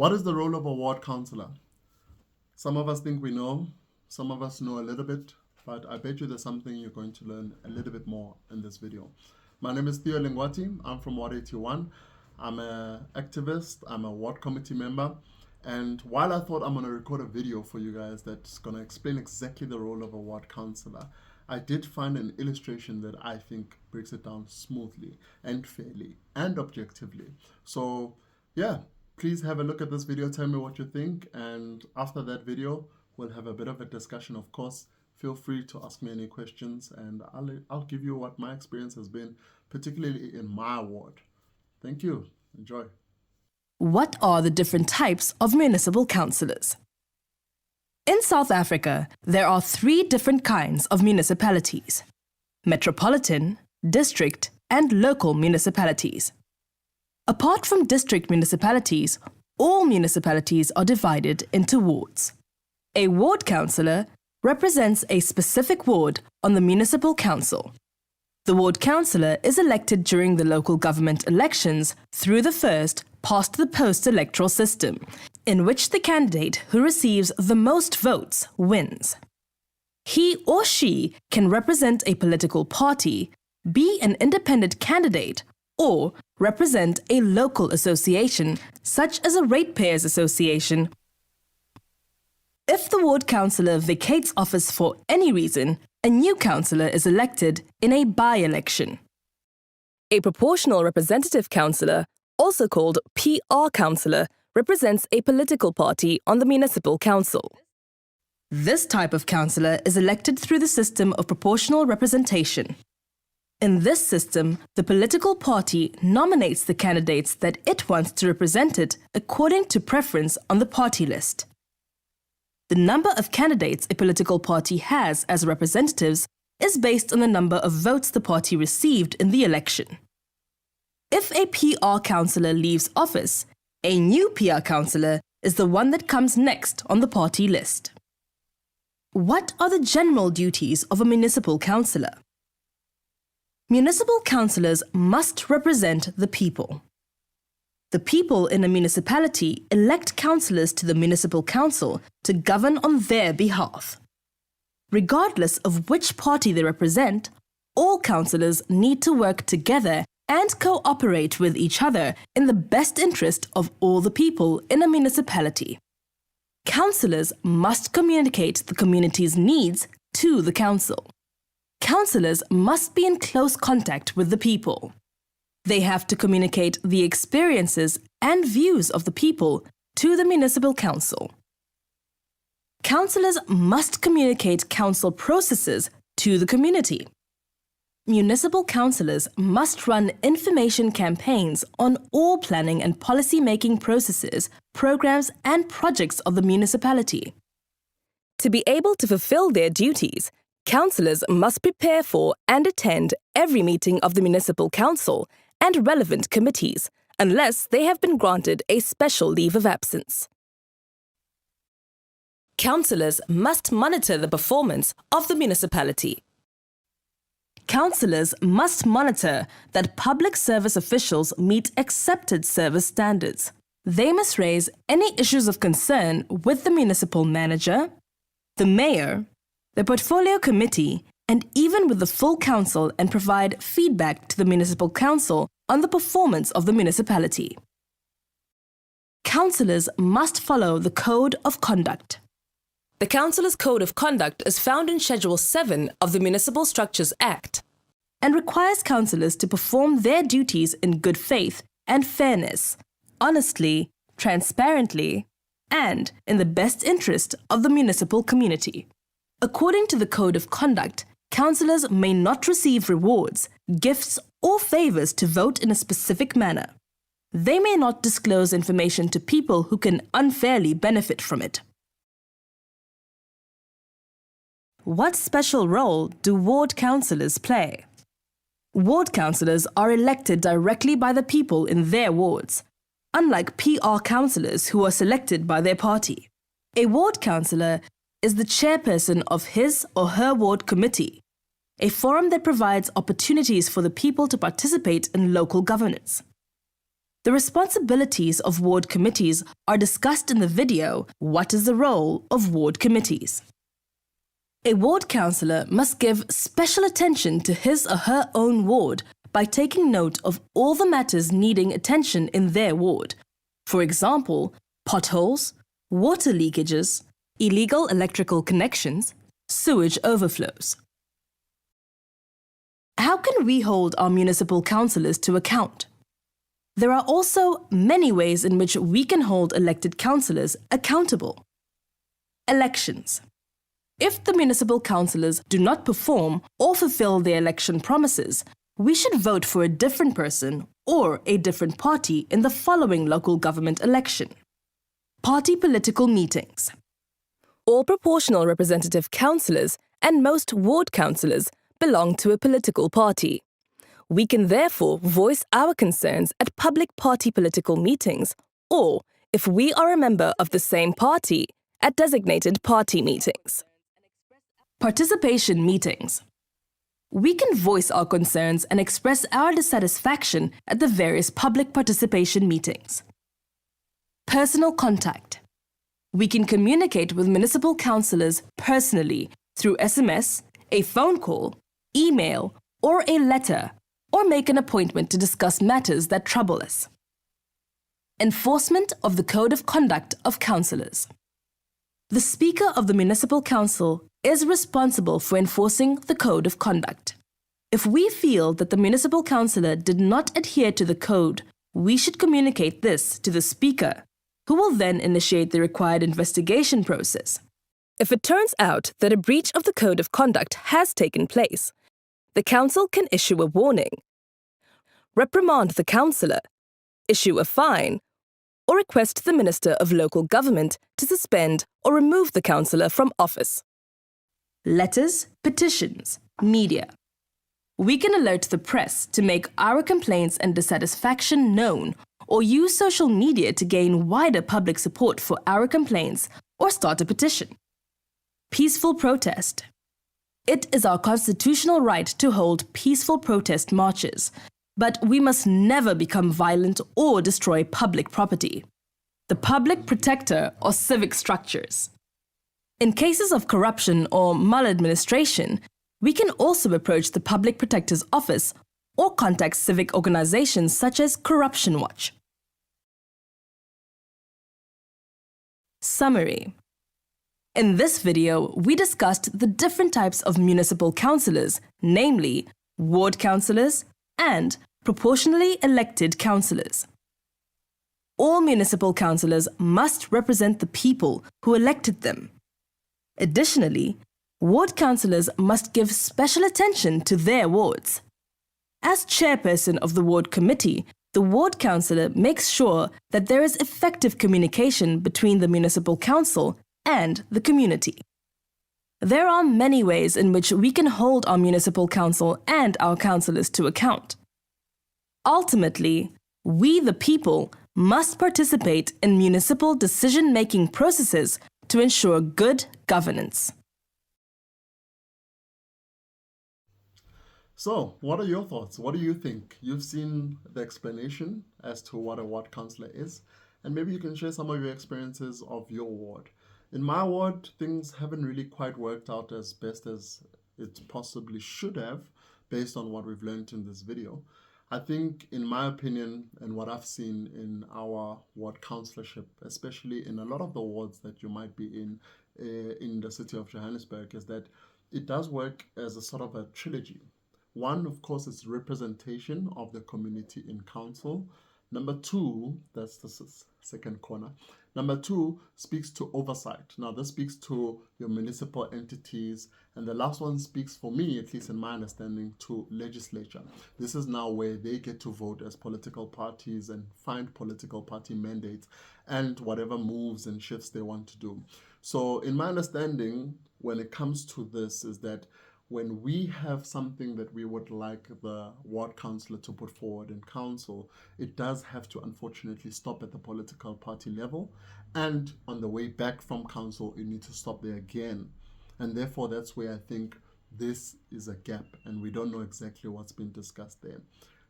What is the role of a ward councillor? Some of us think we know, some of us know a little bit, but I bet you there's something you're going to learn a little bit more in this video. My name is Theo Lingwati. I'm from Ward 81. I'm an activist, I'm a ward committee member, and while I thought I'm going to record a video for you guys that's going to explain exactly the role of a ward councillor, I did find an illustration that I think breaks it down smoothly and fairly and objectively. So yeah, please have a look at this video, tell me what you think, and after that video we'll have a bit of a discussion. Of course, feel free to ask me any questions and I'll give you what my experience has been, particularly in my ward. Thank you. Enjoy. What are the different types of municipal councillors? In South Africa, there are 3 different kinds of municipalities: metropolitan, district, and local municipalities. Apart from district municipalities, all municipalities are divided into wards. A ward councillor represents a specific ward on the municipal council. The ward councillor is elected during the local government elections through the first past the post electoral system, in which the candidate who receives the most votes wins. He or she can represent a political party, be an independent candidate, or represent a local association, such as a ratepayers association. If the ward councillor vacates office for any reason, a new councillor is elected in a by-election. A proportional representative councillor, also called PR councillor, represents a political party on the municipal council. This type of councillor is elected through the system of proportional representation. In this system, the political party nominates the candidates that it wants to represent it according to preference on the party list. The number of candidates a political party has as representatives is based on the number of votes the party received in the election. If a PR councillor leaves office, a new PR councillor is the one that comes next on the party list. What are the general duties of a municipal councillor? Municipal councillors must represent the people. The people in a municipality elect councillors to the municipal council to govern on their behalf. Regardless of which party they represent, all councillors need to work together and cooperate with each other in the best interest of all the people in a municipality. Councillors must communicate the community's needs to the council. Councillors must be in close contact with the people. They have to communicate the experiences and views of the people to the municipal council. Councillors must communicate council processes to the community. Municipal councillors must run information campaigns on all planning and policy-making processes, programs, and projects of the municipality. To be able to fulfill their duties, councillors must prepare for and attend every meeting of the municipal council and relevant committees, unless they have been granted a special leave of absence. Councillors must monitor the performance of the municipality. Councillors must monitor that public service officials meet accepted service standards. They must raise any issues of concern with the municipal manager, the mayor, the portfolio committee, and even with the full council, and provide feedback to the municipal council on the performance of the municipality. Councillors must follow the Code of Conduct. The Councillors' Code of Conduct is found in Schedule 7 of the Municipal Structures Act and requires councillors to perform their duties in good faith and fairness, honestly, transparently, and in the best interest of the municipal community. According to the Code of Conduct, councillors may not receive rewards, gifts, or favours to vote in a specific manner. They may not disclose information to people who can unfairly benefit from it. What special role do ward councillors play? Ward councillors are elected directly by the people in their wards, unlike PR councillors who are selected by their party. A ward councillor is the chairperson of his or her ward committee, a forum that provides opportunities for the people to participate in local governance. The responsibilities of ward committees are discussed in the video, What is the Role of Ward Committees? A ward councillor must give special attention to his or her own ward by taking note of all the matters needing attention in their ward. For example, potholes, water leakages, illegal electrical connections, sewage overflows. How can we hold our municipal councillors to account? There are also many ways in which we can hold elected councillors accountable. Elections. If the municipal councillors do not perform or fulfill their election promises, we should vote for a different person or a different party in the following local government election. Party political meetings. All proportional representative councillors and most ward councillors belong to a political party. We can therefore voice our concerns at public party political meetings, or, if we are a member of the same party, at designated party meetings. Participation meetings. We can voice our concerns and express our dissatisfaction at the various public participation meetings. Personal contact. We can communicate with municipal councillors personally through SMS, a phone call, email, or a letter, or make an appointment to discuss matters that trouble us. Enforcement of the Code of Conduct of Councillors. The Speaker of the Municipal Council is responsible for enforcing the Code of Conduct. If we feel that the municipal councillor did not adhere to the code, we should communicate this to the Speaker, who will then initiate the required investigation process. If it turns out that a breach of the Code of Conduct has taken place, the Council can issue a warning, reprimand the councillor, issue a fine, or request the Minister of Local Government to suspend or remove the councillor from office. Letters, petitions, media. We can alert the press to make our complaints and dissatisfaction known, or use social media to gain wider public support for our complaints, or start a petition. Peaceful protest. It is our constitutional right to hold peaceful protest marches, but we must never become violent or destroy public property. The public protector or civic structures. In cases of corruption or maladministration, we can also approach the Public Protector's Office or contact civic organizations such as Corruption Watch. Summary. In this video, we discussed the different types of municipal councillors, namely ward councillors and proportionally elected councillors. All municipal councillors must represent the people who elected them. Additionally, ward councillors must give special attention to their wards. As chairperson of the ward committee, the ward councillor makes sure that there is effective communication between the municipal council and the community. There are many ways in which we can hold our municipal council and our councillors to account. Ultimately, we the people must participate in municipal decision-making processes to ensure good governance. So, what are your thoughts? What do you think? You've seen the explanation as to what a ward councillor is, and maybe you can share some of your experiences of your ward. In my ward, things haven't really quite worked out as best as it possibly should have, based on what we've learned in this video. I think, in my opinion, and what I've seen in our ward councillorship, especially in a lot of the wards that you might be in the city of Johannesburg, is that it does work as a sort of a trilogy. One, of course, is representation of the community in council. Number two, that's the second corner. Number two speaks to oversight. Now, this speaks to your municipal entities. And the last one speaks, for me, at least in my understanding, to legislature. This is now where they get to vote as political parties and find political party mandates and whatever moves and shifts they want to do. So in my understanding, when it comes to this, is that when we have something that we would like the ward councillor to put forward in council, it does have to unfortunately stop at the political party level. And on the way back from council, it needs to stop there again. And therefore, that's where I think this is a gap, and we don't know exactly what's been discussed there.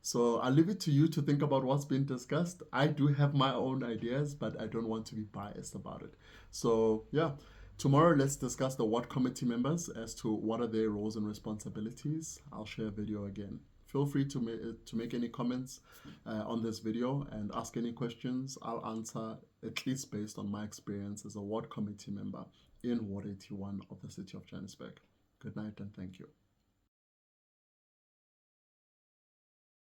So I'll leave it to you to think about what's been discussed. I do have my own ideas, but I don't want to be biased about it. So yeah, tomorrow let's discuss the ward committee members as to what are their roles and responsibilities. I'll share a video again. Feel free to make any comments on this video and ask any questions. I'll answer at least based on my experience as a ward committee member in Ward 81 of the city of Johannesburg. Good night and thank you.